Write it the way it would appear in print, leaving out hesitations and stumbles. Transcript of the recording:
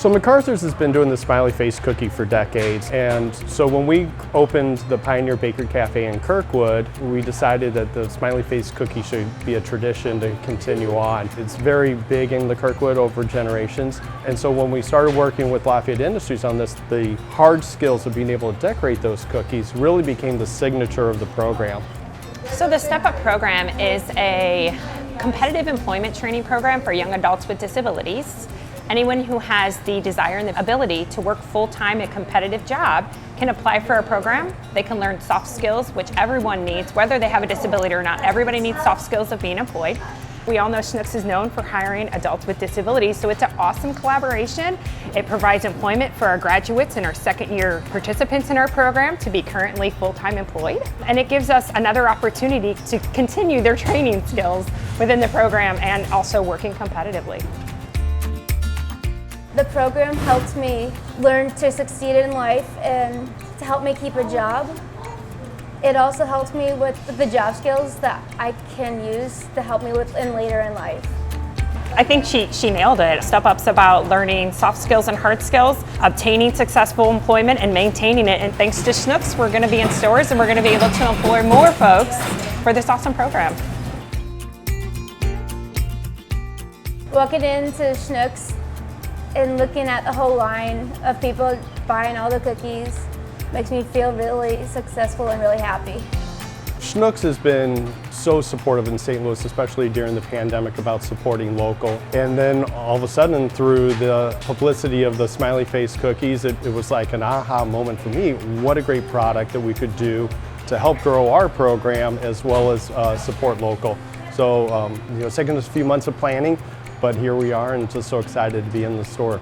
So McArthur's has been doing the Smiley Face cookie for decades, and so when we opened the Pioneer Bakery Cafe in Kirkwood, we decided that the Smiley Face cookie should be a tradition to continue on. It's very big in the Kirkwood over generations, and so when we started working with Lafayette Industries on this, the hard skills of being able to decorate those cookies really became the signature of the program. So the STEPUP program is a competitive employment training program for young adults with disabilities. Anyone who has the desire and the ability to work full-time a competitive job can apply for a program. They can learn soft skills, which everyone needs, whether they have a disability or not. Everybody needs soft skills of being employed. We all know Schnucks is known for hiring adults with disabilities, so it's an awesome collaboration. It provides employment for our graduates and our second-year participants in our program to be currently full-time employed. And it gives us another opportunity to continue their training skills within the program and also working competitively. The program helped me learn to succeed in life and to help me keep a job. It also helped me with the job skills that I can use to help me with later in life. I think she nailed it. STEPUP's about learning soft skills and hard skills, obtaining successful employment and maintaining it. And thanks to Schnucks, we're going to be in stores and we're going to be able to employ more folks for this awesome program. Walking into Schnucks and looking at the whole line of people buying all the cookies makes me feel really successful and really happy. Schnucks has been so supportive in St. Louis, especially during the pandemic, about supporting local. And then all of a sudden, through the publicity of the Smiley Face cookies, it was like an aha moment for me. What a great product that we could do to help grow our program as well as support local. So it's taken us a few months of planning, but here we are and just so excited to be in the store.